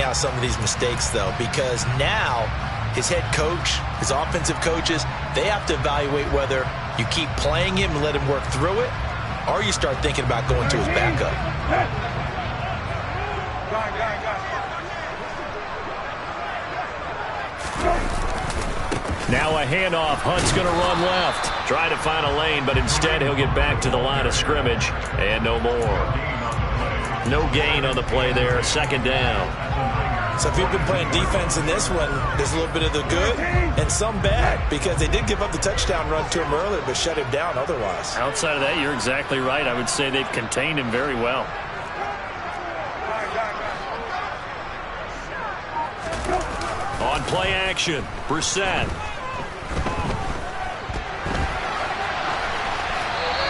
out some of these mistakes, though, because now his head coach, his offensive coaches, they have to evaluate whether you keep playing him and let him work through it, or you start thinking about going to his backup. Now a handoff. Hunt's going to run left. Try to find a lane, but instead he'll get back to the line of scrimmage. And no more. No gain on the play there. Second down. So if you've been playing defense in this one, there's a little bit of the good and some bad, because they did give up the touchdown run to him earlier, but shut him down otherwise. Outside of that, you're exactly right. I would say they've contained him very well. On play action, Brissett.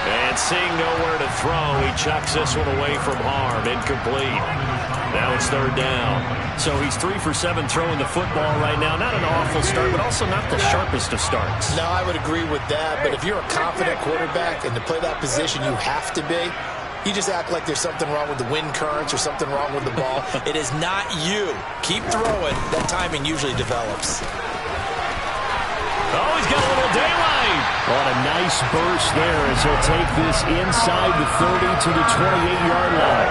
And seeing nowhere to throw, he chucks this one away from harm. Incomplete. Now it's third down. So he's 3 for 7 throwing the football right now. Not an awful start, but also not the sharpest of starts. No, I would agree with that. But if you're a confident quarterback and to play that position, you have to be. You just act like there's something wrong with the wind currents or something wrong with the ball. It is not you. Keep throwing. That timing usually develops. Oh, he's got a little daylight. On a nice burst there as he'll take this inside the 30 to the 28-yard line.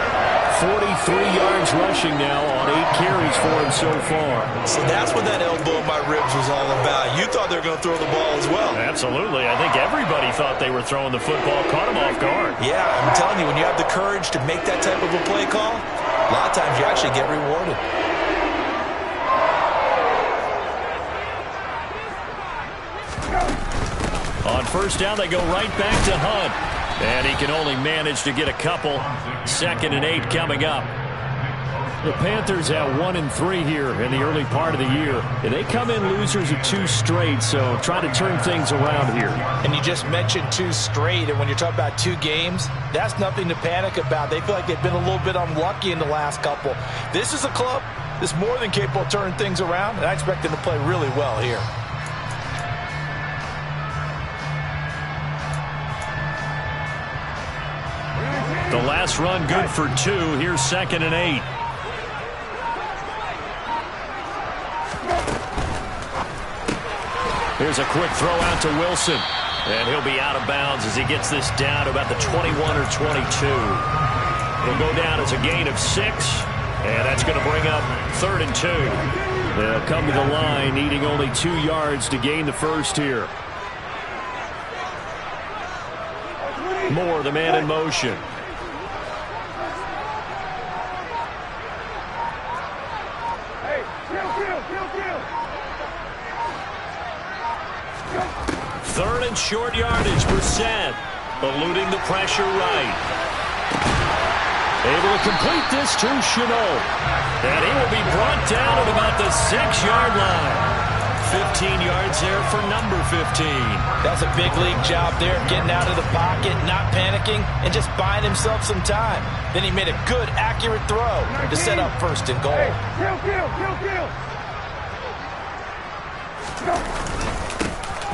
43 yards rushing now on 8 carries for him so far. So that's what that elbow in my ribs was all about. You thought they were going to throw the ball as well. Absolutely. I think everybody thought they were throwing the football. Caught him off guard. Yeah, I'm telling you, when you have the courage to make that type of a play call, a lot of times you actually get rewarded. On first down, they go right back to Hunt. And he can only manage to get a couple. 2nd and 8 coming up. The Panthers at 1-3 here in the early part of the year. And they come in losers of 2 straight, so try to turn things around here. And you just mentioned 2 straight, and when you're talking about 2 games, that's nothing to panic about. They feel like they've been a little bit unlucky in the last couple. This is a club that's more than capable of turning things around, and I expect them to play really well here. The last run good for 2. Here's 2nd and 8. Here's a quick throw out to Wilson. And he'll be out of bounds as he gets this down to about the 21 or 22. He'll go down as a gain of 6. And that's going to bring up 3rd and 2. They'll come to the line needing only 2 yards to gain the first here. Moore, the man in motion. Third and short yardage, Brissett eluding the pressure right. Able to complete this to Chenault. And he will be brought down at about the 6-yard line. 15 yards there for number 15. That's a big league job there, getting out of the pocket, not panicking, and just buying himself some time. Then he made a good, accurate throw to set up 1st and goal.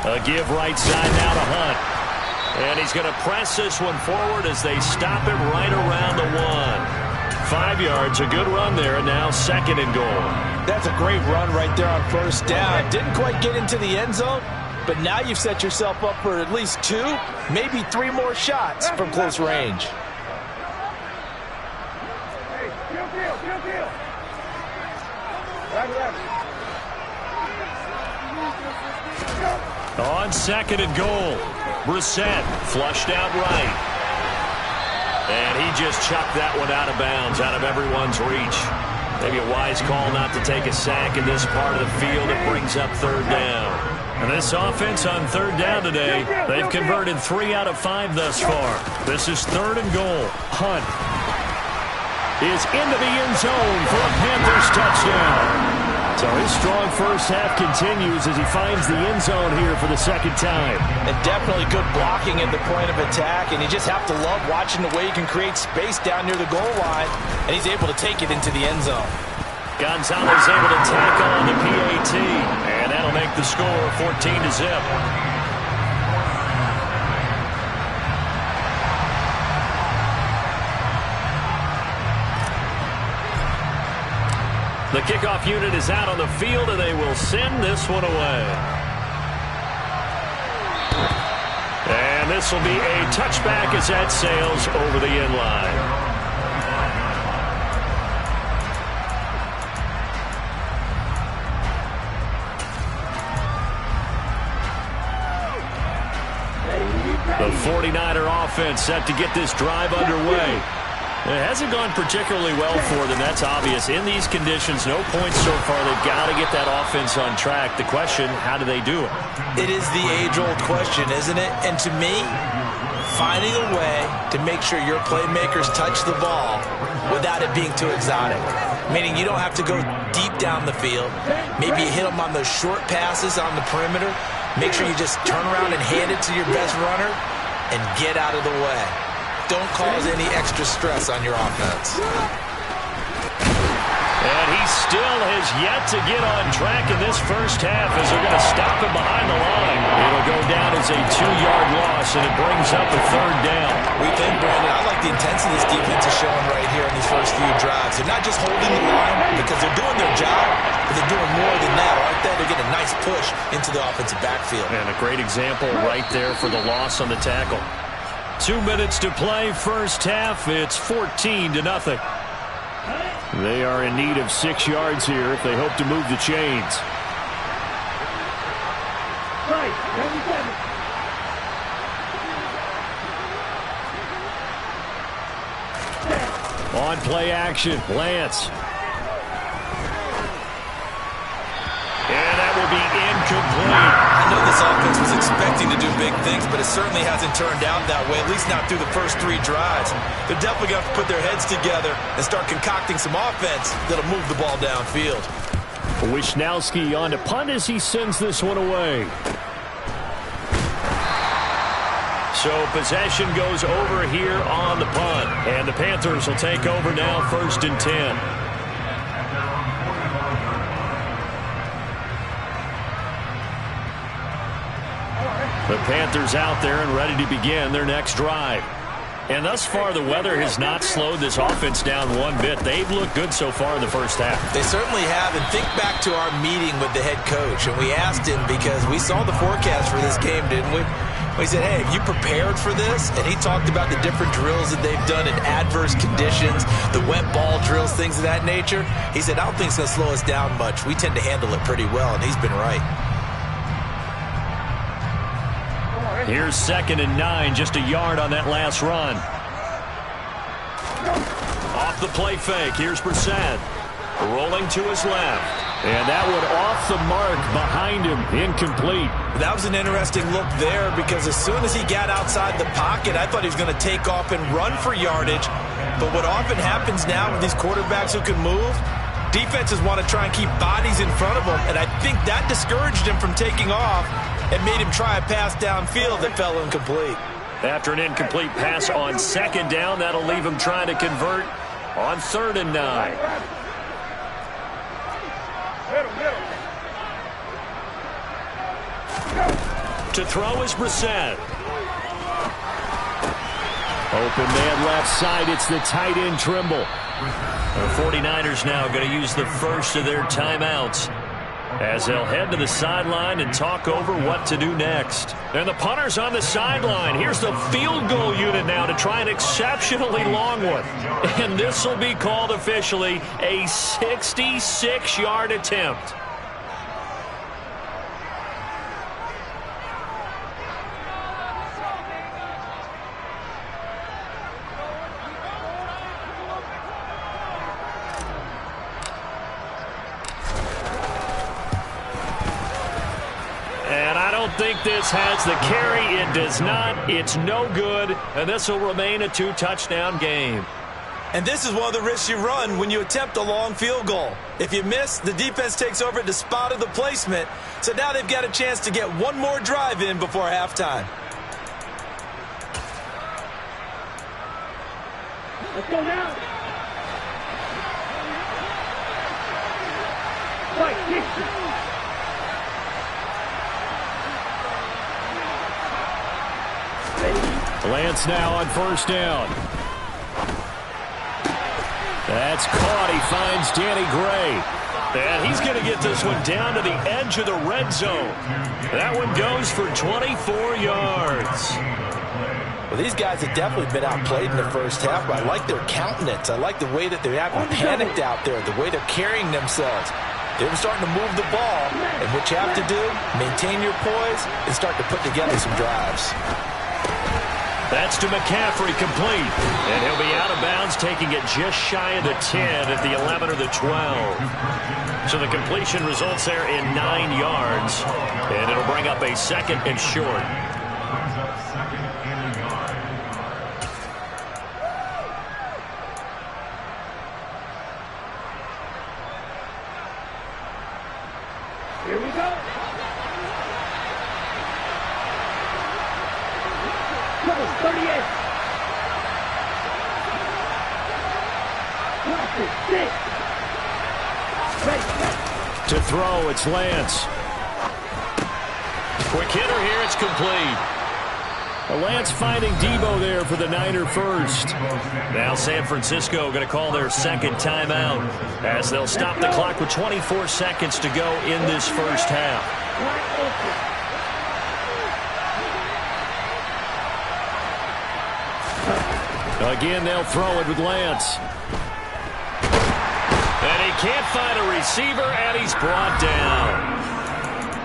A give right side now to Hunt. And he's going to press this one forward as they stop it right around the 1. 5 yards, a good run there, and now 2nd and goal. That's a great run right there on 1st down. Didn't quite get into the end zone, but now you've set yourself up for at least 2, maybe 3 more shots from close range. On 2nd and goal, Brissett flushed out right. And he just chucked that one out of bounds, out of everyone's reach. Maybe a wise call not to take a sack in this part of the field. It brings up 3rd down. And this offense on 3rd down today, they've converted 3 out of 5 thus far. This is 3rd and goal. Hunt is into the end zone for a Panthers touchdown. So his strong first half continues as he finds the end zone here for the 2nd time. And definitely good blocking at the point of attack, and you just have to love watching the way he can create space down near the goal line, and he's able to take it into the end zone. Gonzalez able to tack on the PAT, and that'll make the score 14-0. The kickoff unit is out on the field, and they will send this one away. And this will be a touchback as that sails over the end line. The 49er offense set to get this drive underway. It hasn't gone particularly well for them, that's obvious. In these conditions, no points so far. They've got to get that offense on track. The question, how do they do it? It is the age-old question, isn't it? And to me, finding a way to make sure your playmakers touch the ball without it being too exotic. Meaning you don't have to go deep down the field. Maybe you hit them on those short passes on the perimeter. Make sure you just turn around and hand it to your best runner and get out of the way. Don't cause any extra stress on your offense. And he still has yet to get on track in this first half as they're going to stop him behind the line. It'll go down as a 2-yard loss, and it brings up a third down. We think, Brandon, I like the intensity this defense is showing right here in these first few drives. They're not just holding the line because they're doing their job, but they're doing more than that. Right there, they're getting a nice push into the offensive backfield. And a great example right there for the loss on the tackle. 2 minutes to play, first half. It's 14-0. They are in need of 6 yards here if they hope to move the chains. On play action, Lance. And that will be incomplete. I know this offense was expecting to do big things, but it certainly hasn't turned out that way, at least not through the first 3 drives. They're definitely going to put their heads together and start concocting some offense that'll move the ball downfield. Wisnowski on to punt as he sends this one away. So possession goes over here on the punt. And the Panthers will take over now, 1st and 10. The Panthers out there and ready to begin their next drive. And thus far, the weather has not slowed this offense down one bit. They've looked good so far in the first half. They certainly have. And think back to our meeting with the head coach. And we asked him because we saw the forecast for this game, didn't we? We said, hey, have you prepared for this? And he talked about the different drills that they've done in adverse conditions, the wet ball drills, things of that nature. He said, I don't think it's going to slow us down much. We tend to handle it pretty well, and he's been right. Here's 2nd and 9, just a yard on that last run. Off the play fake, here's Brissett. Rolling to his left. And that one off the mark behind him, incomplete. That was an interesting look there because as soon as he got outside the pocket, I thought he was going to take off and run for yardage. But what often happens now with these quarterbacks who can move, defenses want to try and keep bodies in front of them, and I think that discouraged him from taking off and made him try a pass downfield that fell incomplete. After an incomplete pass on 2nd down, that'll leave him trying to convert on 3rd and 9. To throw is Brissett. Open man left side, it's the tight end Trimble. The 49ers now going to use the first of their timeouts as they'll head to the sideline and talk over what to do next. And the punter's on the sideline. Here's the field goal unit now to try an exceptionally long one. And this will be called officially a 66-yard attempt. Think this has the carry. It does not. It's no good, and this will remain a 2-touchdown game. And this is one of the risks you run when you attempt a long field goal. If you miss, the defense takes over at the spot of the placement. So now they've got a chance to get one more drive in before halftime. Let's go now. Fight, Lance now on 1st down. That's caught. He finds Danny Gray. And he's going to get this one down to the edge of the red zone. That one goes for 24 yards. Well, these guys have definitely been outplayed in the first half, but I like their countenance. I like the way that they're acting panicked out there, the way they're carrying themselves. They're starting to move the ball, and what you have to do, maintain your poise and start to put together some drives. That's to McCaffrey, complete. And he'll be out of bounds, taking it just shy of the 10 at the 11 or the 12. So the completion results there in 9 yards, and it'll bring up a 2nd and short. Here we go. Number 38. To throw, it's Lance. Quick hitter here, it's complete. Lance finding Debo there for the Niner first. Now San Francisco going to call their 2nd timeout as they'll stop the clock with 24 seconds to go in this first half. Again, they'll throw it with Lance. And he can't find a receiver, and he's brought down.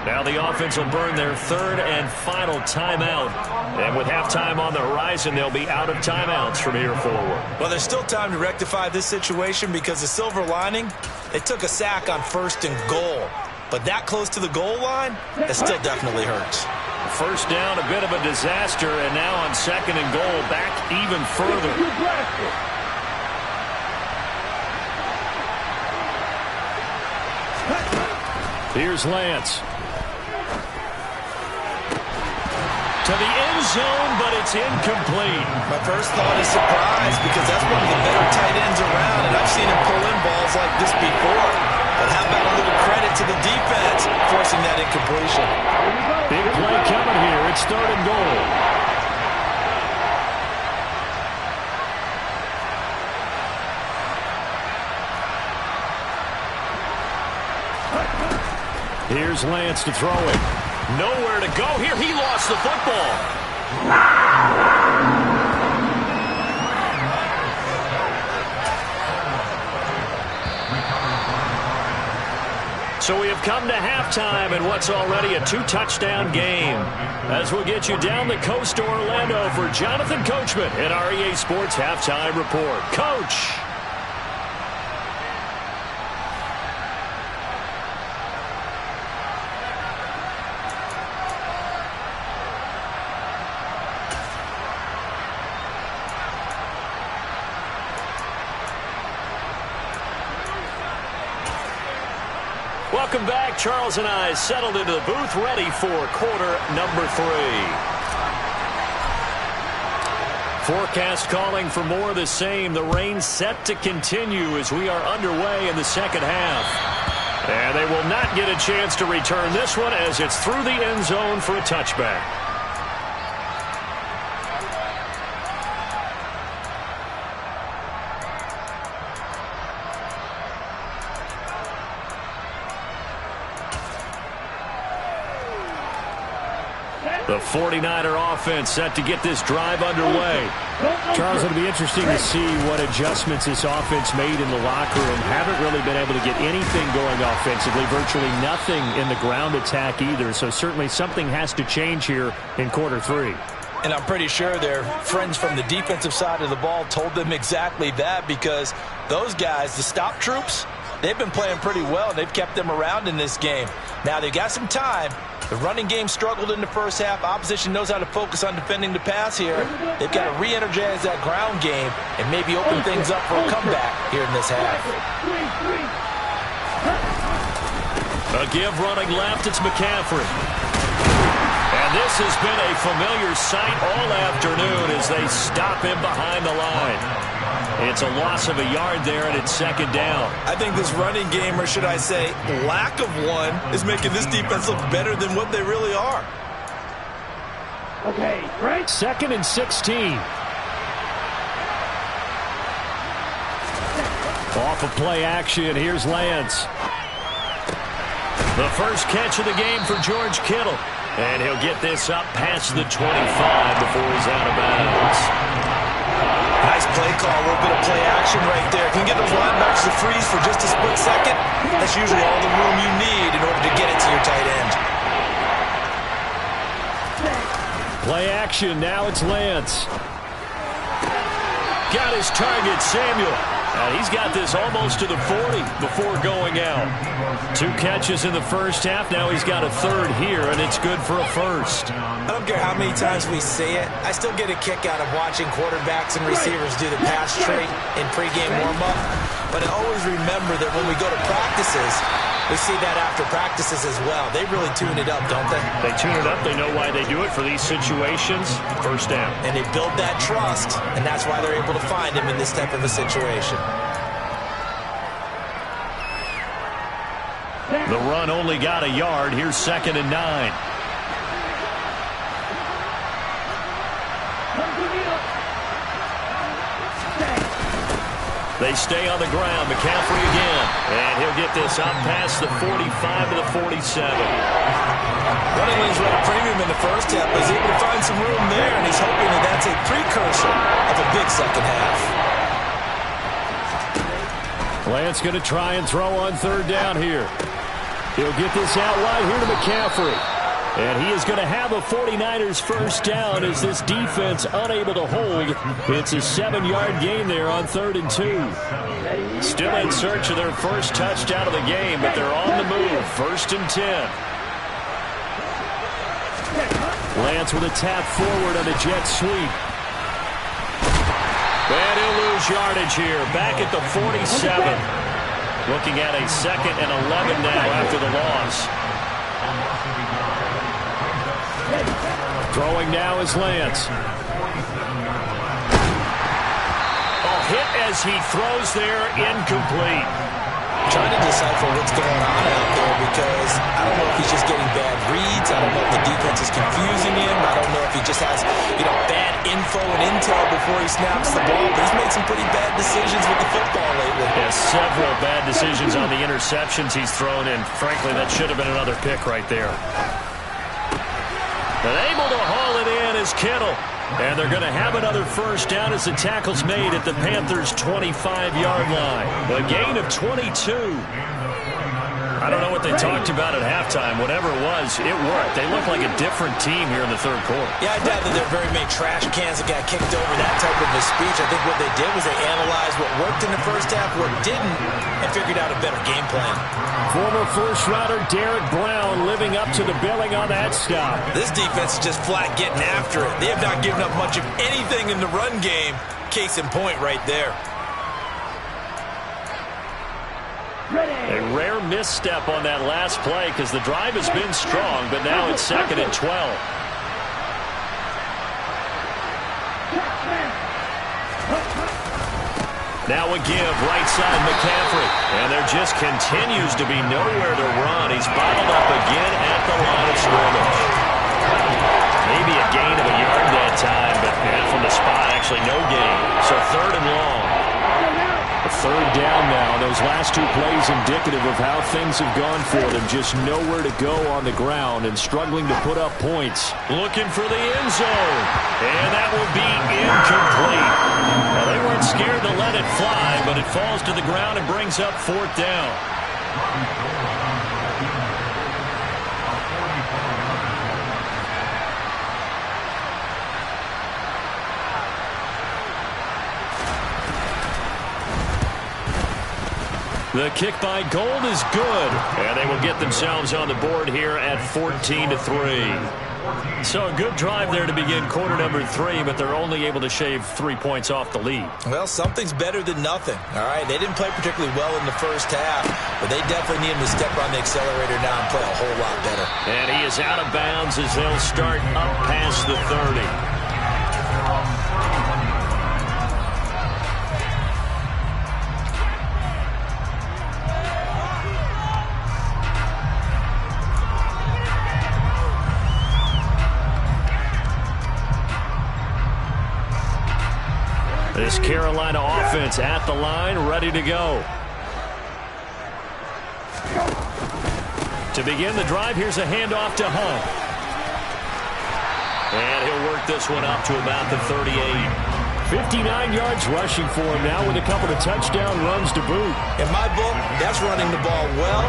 Now the offense will burn their 3rd and final timeout. And with halftime on the horizon, they'll be out of timeouts from here forward. Well, there's still time to rectify this situation because the silver lining, they took a sack on 1st and goal. But that close to the goal line, that still definitely hurts. First down, a bit of a disaster, and now on 2nd and goal, back even further. Here's Lance. To the end zone, but it's incomplete. My first thought is surprise because that's one of the better tight ends around, and I've seen him pull in balls like this before. But how about a little credit to the defense forcing that incompletion? Big play coming here. It's 3rd and goal. Here's Lance to throw it. Nowhere to go here. He lost the football. So we have come to halftime in what's already a 2-touchdown game. As we'll get you down the coast to Orlando for Jonathan Coachman at our EA Sports Halftime Report. Coach. Welcome back. Charles and I settled into the booth, ready for quarter number 3. Forecast calling for more of the same. The rain set to continue as we are underway in the second half. And they will not get a chance to return this one as it's through the end zone for a touchback. The 49er offense set to get this drive underway. Charles, it'll be interesting to see what adjustments this offense made in the locker room. Haven't really been able to get anything going offensively. Virtually nothing in the ground attack either. So certainly something has to change here in quarter 3. And I'm pretty sure their friends from the defensive side of the ball told them exactly that because those guys, the stop troops, they've been playing pretty well. They've kept them around in this game. Now they've got some time. The running game struggled in the first half. Opposition knows how to focus on defending the pass here. They've got to re-energize that ground game and maybe open things up for a comeback here in this half. A give running left, it's McCaffrey. And this has been a familiar sight all afternoon as they stop him behind the line. It's a loss of a yard there, and it's 2nd down. I think this running game, or should I say lack of one, is making this defense look better than what they really are. Okay, right. 2nd and 16. Off of play action, here's Lance. The first catch of the game for George Kittle. And he'll get this up past the 25 before he's out of bounds. Nice play call, a little bit of play action right there. If you can get those linebackers to freeze for just a split second, that's usually all the room you need in order to get it to your tight end. Play action, now it's Lance. Got his target, Samuel. And he's got this almost to the 40 before going out. 2 catches in the first half. Now he's got a third here, and it's good for a first. I don't care how many times we say it. I still get a kick out of watching quarterbacks and receivers do the pass trait in pregame warm-up. But I always remember that when we go to practices, we see that after practices as well. They really tune it up, don't they? They tune it up. They know why they do it for these situations. First down. And they build that trust, and that's why they're able to find him in this type of a situation. The run only got a yard. Here's 2nd and 9. They stay on the ground. McCaffrey again. And he'll get this up past the 45 to the 47. Running lanes run a premium in the first half, but he's able to find some room there, and he's hoping that that's a precursor of a big second half. Lance going to try and throw on 3rd down here. He'll get this out wide here to McCaffrey. And he is going to have a 49ers first down as this defense unable to hold. It's a 7-yard gain there on 3rd and 2. Still in search of their first touchdown of the game, but they're on the move. 1st and 10. Lance with a tap forward on the jet sweep. And he'll lose yardage here. Back at the 47. Looking at a 2nd and 11 now after the loss. Throwing now is Lance. Oh, hit as he throws there, incomplete. Trying to decipher what's going on out there because I don't know if he's just getting bad reads. I don't know if the defense is confusing him. I don't know if he just has, bad info and intel before he snaps the ball. But he's made some pretty bad decisions with the football lately. Yeah, several bad decisions on the interceptions he's thrown in. Frankly, that should have been another pick right there. But able to haul it in is Kittle. And they're going to have another first down as the tackle's made at the Panthers' 25-yard line. A gain of 22. I don't know what they talked about at halftime. Whatever it was, it worked. They look like a different team here in the 3rd quarter. Yeah, I doubt that there are very many trash cans that got kicked over that type of a speech. I think what they did was they analyzed what worked in the first half, what didn't, and figured out a better game plan. Former first-rounder Derek Brown living up to the billing on that stop. This defense is just flat getting after it. They have not given up much of anything in the run game. Case in point right there. A rare misstep on that last play because the drive has been strong, but now it's 2nd and 12. Now a give, right side McCaffrey. And there just continues to be nowhere to run. He's bottled up again at the line of scrimmage. Maybe a gain of a yard that time, but from the spot, actually no gain. So 3rd and long. A 3rd down now. Those last 2 plays indicative of how things have gone for them. Just nowhere to go on the ground and struggling to put up points. Looking for the end zone. And that will be incomplete. Now, they weren't scared to let it fly, but it falls to the ground and brings up 4th down. The kick by Gold is good. And they will get themselves on the board here at 14-3. So a good drive there to begin quarter number 3, but they're only able to shave 3 points off the lead. Well, something's better than nothing. All right, they didn't play particularly well in the first half, but they definitely need him to step on the accelerator now and play a whole lot better. And he is out of bounds as they'll start up past the 30. This Carolina offense at the line, ready to go. To begin the drive, here's a handoff to Hunt. And he'll work this one up to about the 38. 59 yards rushing for him now with a couple of touchdown runs to boot. In my book, that's running the ball well,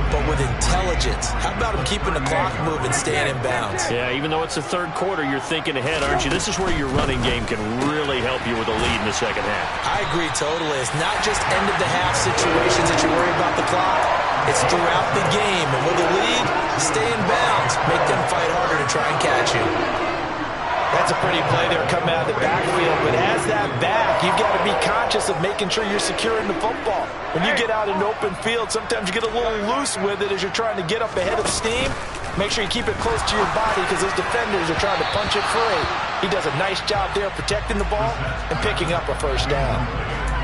but with intelligence. How about him keeping the clock moving, staying in bounds? Yeah, even though it's the third quarter, you're thinking ahead, aren't you? This is where your running game can really help you with a lead in the second half. I agree totally. It's not just end-of-the-half situations that you worry about the clock. It's throughout the game. And with a lead, stay in bounds. Make them fight harder to try and catch you. That's a pretty play there coming out of the backfield. But as that back, you've got to be conscious of making sure you're securing the football. When you get out in open field, sometimes you get a little loose with it as you're trying to get up ahead of steam. Make sure you keep it close to your body because those defenders are trying to punch it free. He does a nice job there protecting the ball and picking up a first down.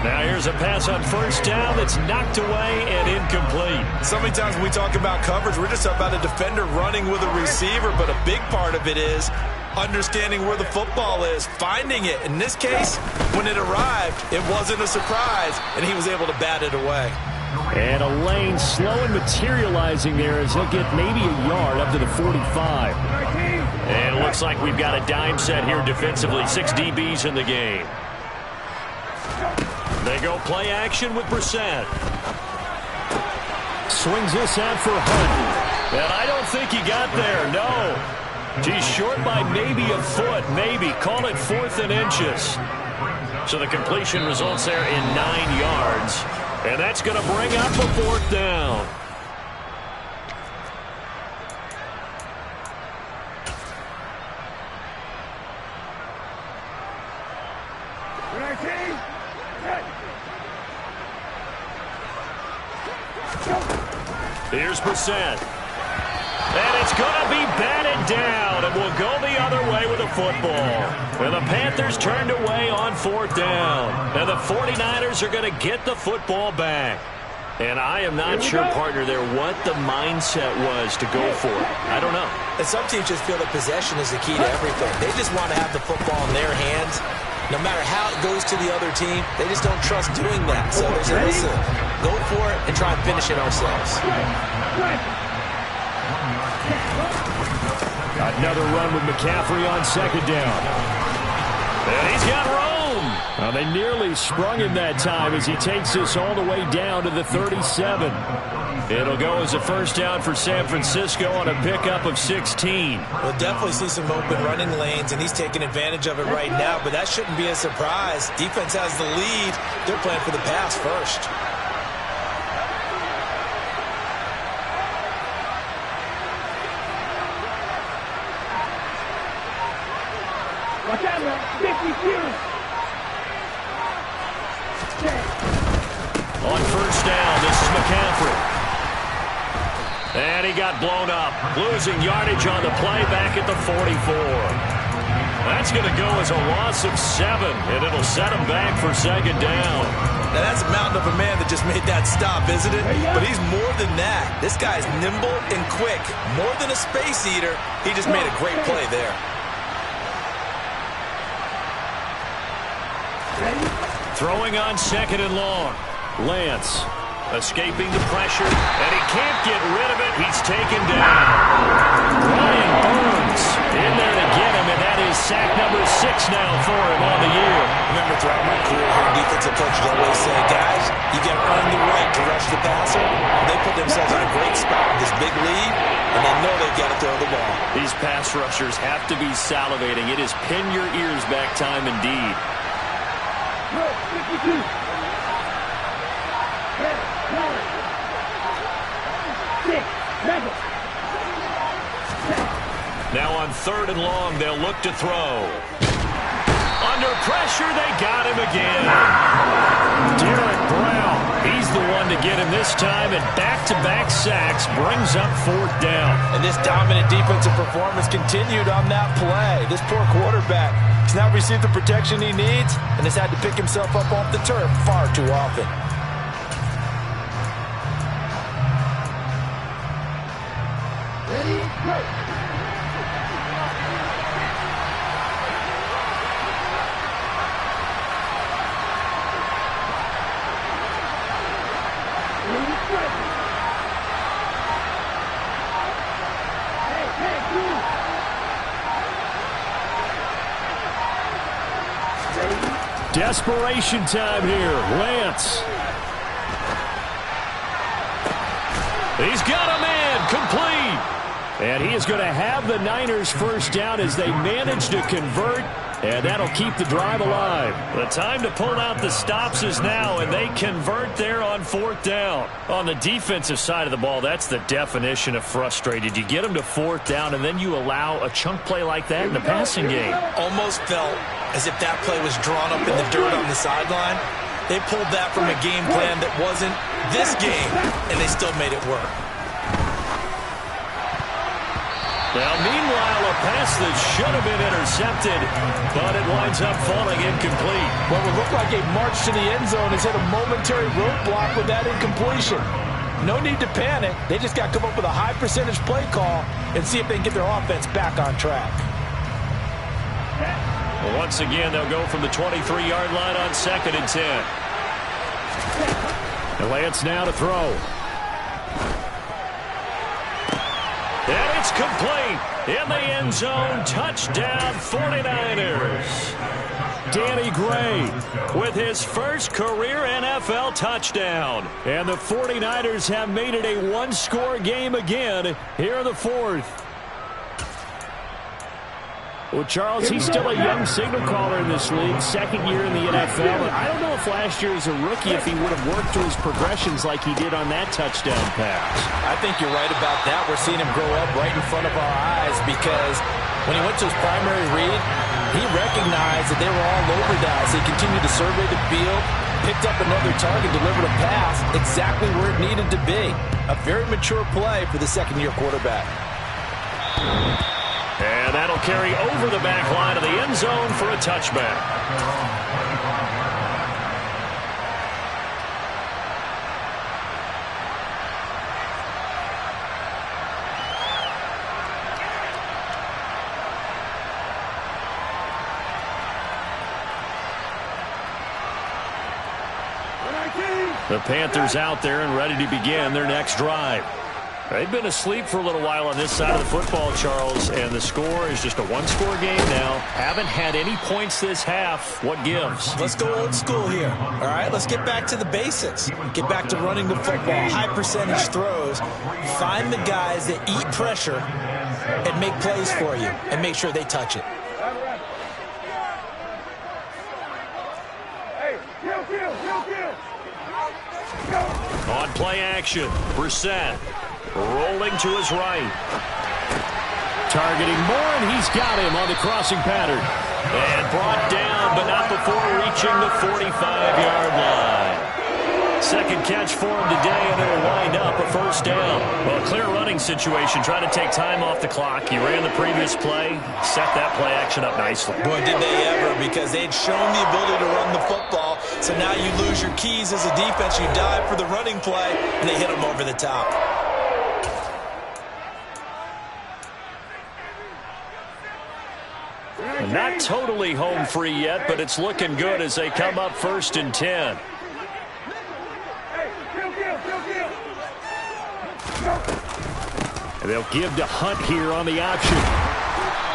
Now here's a pass on first down that's knocked away and incomplete. So many times when we talk about coverage, we're just about a defender running with a receiver, but a big part of it is understanding where the football is, finding it. In this case, when it arrived, it wasn't a surprise, and he was able to bat it away. And a lane slow and materializing there as he'll get maybe a yard up to the 45. And it looks like we've got a dime set here defensively. 6 DBs in the game. They go play action with Brissett. Swings this out for Hunt. And I don't think he got there, no. He's short by maybe a foot, maybe. Call it 4th and inches. So the completion results there in 9 yards. And that's going to bring up a 4th down. Here's Brissett. And it's going to be batted down, and we'll go the other way with the football. And the Panthers turned away on 4th down. And the 49ers are going to get the football back. And I am not sure, partner, there what the mindset was to go for it. I don't know. And some teams just feel that possession is the key to everything. They just want to have the football in their hands. No matter how it goes to the other team, they just don't trust doing that. So they say, listen, go for it and try and finish it ourselves. Another run with McCaffrey on 2nd down. And he's got Rome. Well, they nearly sprung him that time as he takes this all the way down to the 37. It'll go as a first down for San Francisco on a pickup of 16. We'll definitely see some open running lanes, and he's taking advantage of it right now, but that shouldn't be a surprise. Defense has the lead. They're playing for the pass first. Watch out, man. 52. On first down, this is McCaffrey. And he got blown up, losing yardage on the play back at the 44. That's going to go as a loss of 7, and it'll set him back for 2nd down. Now, that's a mountain of a man that just made that stop, isn't it? But he's more than that. This guy's nimble and quick. More than a space eater, he just made a great play there. Throwing on 2nd and long. Lance escaping the pressure, and he can't get rid of it. He's taken down. Ryan Burns in there to get him, and that is sack number 6 now for him on the year. Remember, throughout my career here, defensive coaches always say, guys, you got to earn the right to rush the passer. They put themselves in a great spot with this big lead, and they know they've got to throw the ball. These pass rushers have to be salivating. It is pin your ears back time indeed. 52. Now on 3rd and long, they'll look to throw. Under pressure, they got him again. Derek Brown, he's the one to get him this time, and back-to-back sacks brings up 4th down. And this dominant defensive performance continued on that play. This poor quarterback has not received the protection he needs and has had to pick himself up off the turf far too often. Ready, go. Desperation time here. Lance. He's got a man complete. And he is going to have the Niners first down as they manage to convert. And that'll keep the drive alive. The time to pull out the stops is now, and they convert there on 4th down. On the defensive side of the ball, that's the definition of frustrated. You get them to 4th down, and then you allow a chunk play like that in the passing game. Almost felt as if that play was drawn up in the dirt on the sideline. They pulled that from a game plan that wasn't this game, and they still made it work. Now, meanwhile, a pass that should have been intercepted, but it winds up falling incomplete. What would look like a march to the end zone has hit a momentary roadblock with that incompletion. No need to panic. They just got to come up with a high percentage play call and see if they can get their offense back on track. Well, once again, they'll go from the 23-yard line on 2nd and 10. And Lance now to throw. And it's complete in the end zone. Touchdown, 49ers. Danny Gray With his first career NFL touchdown. And the 49ers have made it a one-score game again here in the 4th. Well, Charles, he's still a young signal caller in this league, 2nd year in the NFL. And I don't know if last year as a rookie if he would have worked to his progressions like he did on that touchdown pass. I think you're right about that. We're seeing him grow up right in front of our eyes because when he went to his primary read, he recognized that they were all over that. So he continued to survey the field, picked up another target, delivered a pass exactly where it needed to be. A very mature play for the second-year quarterback. And that'll carry over the back line of the end zone for a touchback. The Panthers out there and ready to begin their next drive. They've been asleep for a little while on this side of the football, Charles, and the score is just a one-score game now. Haven't had any points this half. What gives? Let's go old school here. All right, let's get back to the basics. Get back to running the football, high percentage throws. Find the guys that eat pressure and make plays for you and make sure they touch it. On play action, Brissett rolling to his right. Targeting Moore, and he's got him on the crossing pattern. And brought down, but not before reaching the 45-yard line. Second catch for him today, and it'll wind up a first down. Well, clear running situation, trying to take time off the clock. He ran the previous play, set that play action up nicely. Boy, did they ever, because they'd shown the ability to run the football. So now you lose your keys as a defense. You dive for the running play, and they hit them over the top. Not totally home free yet, but it's looking good as they come up 1st and 10. And they'll give to Hunt here on the option.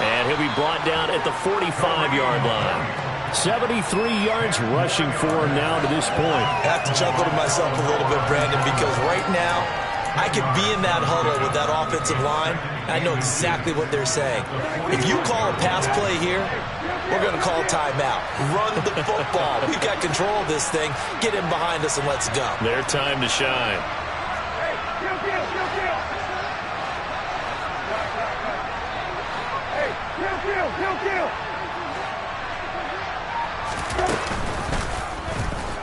And he'll be brought down at the 45-yard line. 73 yards rushing for him now to this point. I have to chuckle to myself a little bit, Brandon, because right now I could be in that huddle with that offensive line. I know exactly what they're saying. If you call a pass play here, we're going to call timeout. Run the football. We've got control of this thing. Get in behind us and let's go. Their time to shine.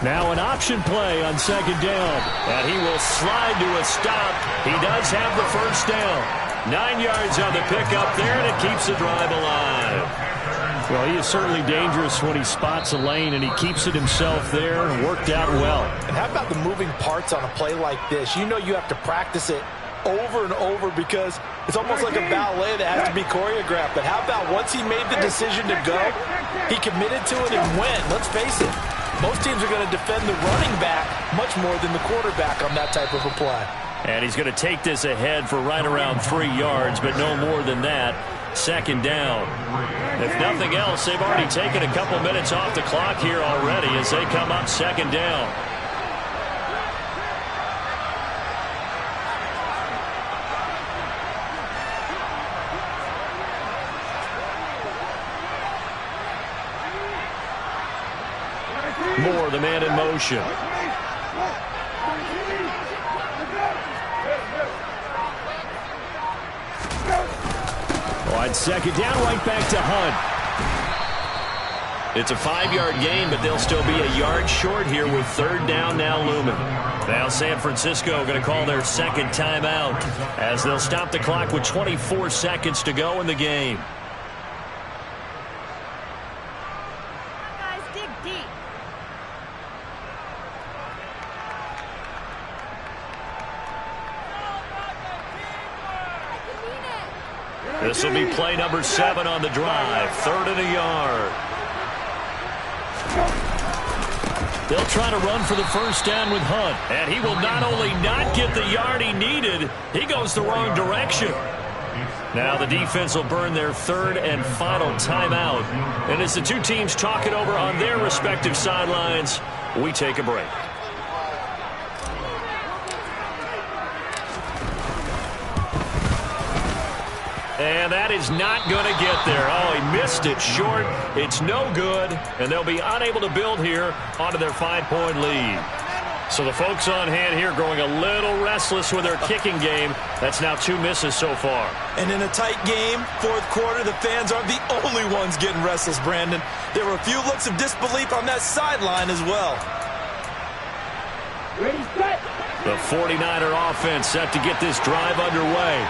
Now an option play on 2nd down. And he will slide to a stop. He does have the first down. 9 yards on the pickup there, and it keeps the drive alive. Well, he is certainly dangerous when he spots a lane, and he keeps it himself there. Worked out well. And how about the moving parts on a play like this? You know you have to practice it over and over because it's almost like a ballet that has to be choreographed. But how about once he made the decision to go, he committed to it and went. Let's face it, most teams are going to defend the running back much more than the quarterback on that type of a play. And he's going to take this ahead for right around 3 yards, but no more than that. 2nd down. If nothing else, they've already taken a couple minutes off the clock here already as they come up second down. Moore, the man in motion. On second down, right back to Hunt. It's a 5-yard gain, but they'll still be a yard short here with third down now looming. Now San Francisco going to call their second timeout as they'll stop the clock with 24 seconds to go in the game. Guys, dig deep. This will be play number 7 on the drive. 3rd and a yard. They'll try to run for the first down with Hunt. And he will not only not get the yard he needed, he goes the wrong direction. Now the defense will burn their 3rd and final timeout. And as the two teams talk it over on their respective sidelines, we take a break. And that is not going to get there. Oh, he missed it short. It's no good, and they'll be unable to build here onto their 5-point lead. So the folks on hand here growing a little restless with their kicking game. That's now 2 misses so far. And in a tight game, fourth quarter, the fans aren't the only ones getting restless, Brandon. There were a few looks of disbelief on that sideline as well. Ready, set. The 49er offense set to get this drive underway.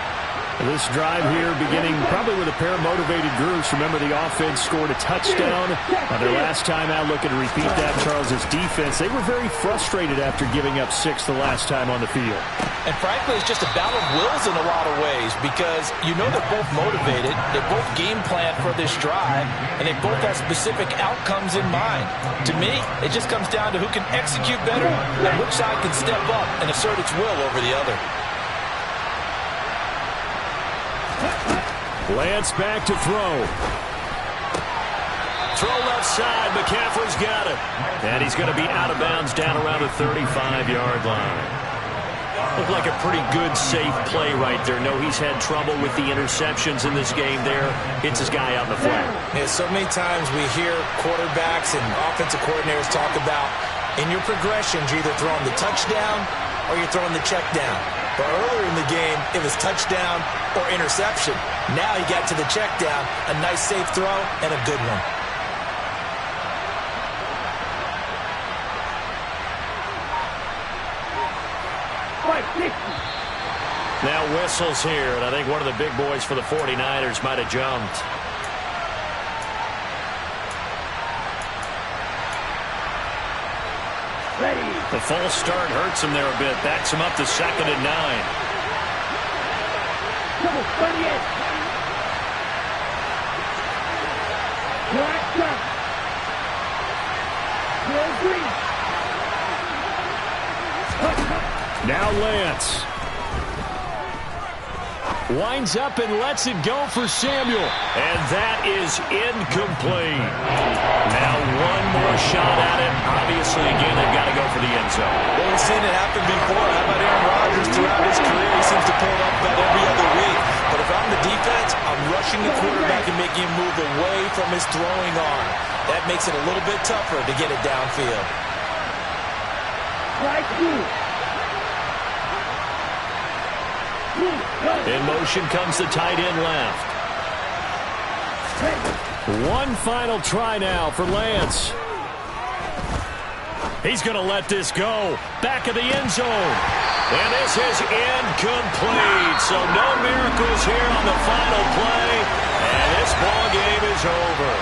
This drive here beginning probably with a pair of motivated groups. Remember, the offense scored a touchdown on their last time out. Looking to repeat that. Charles's defense, they were very frustrated after giving up 6 the last time on the field. And frankly, it's just a battle of wills in a lot of ways because you know they're both motivated. They both game plan for this drive, and they both have specific outcomes in mind. To me, it just comes down to who can execute better and which side can step up and assert its will over the other. Lance back to throw. Throw left side. McCaffrey's got it. And he's going to be out of bounds down around the 35-yard line. Looked like a pretty good, safe play right there. No, he's had trouble with the interceptions in this game there. Hits his guy out in the flat. Yeah, so many times we hear quarterbacks and offensive coordinators talk about in your progressions, you're either throwing the touchdown or you're throwing the check down. But earlier in the game, it was touchdown or interception. Now he got to the check down, a nice safe throw, and a good one. Now whistles here, and I think one of the big boys for the 49ers might have jumped. Ready. The false start hurts him there a bit. Backs him up to 2nd and 9. Double 38. Black jump. Green. Now Lance. Winds up and lets it go for Samuel. And that is incomplete. Now one more shot at it. Obviously, again, they've got to go for the end zone. Well, we've seen it happen before. How about Aaron Rodgers throughout his career? He seems to pull it up about every other week. But if I'm the defense, I'm rushing the quarterback and making him move away from his throwing arm. That makes it a little bit tougher to get it downfield. Strike 2. In motion comes the tight end left. One final try now for Lance. He's going to let this go. Back of the end zone. And this is incomplete. So no miracles here on the final play. And this ball game is over.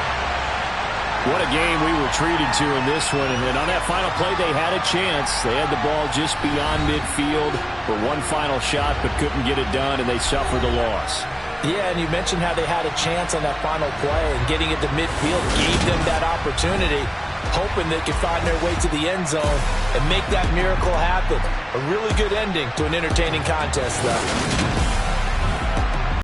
What a game we were treated to in this one. And on that final play, they had a chance. They had the ball just beyond midfield for one final shot, but couldn't get it done, and they suffered the loss. Yeah, and you mentioned how they had a chance on that final play, and getting it to midfield gave them that opportunity, hoping they could find their way to the end zone and make that miracle happen. A really good ending to an entertaining contest, though.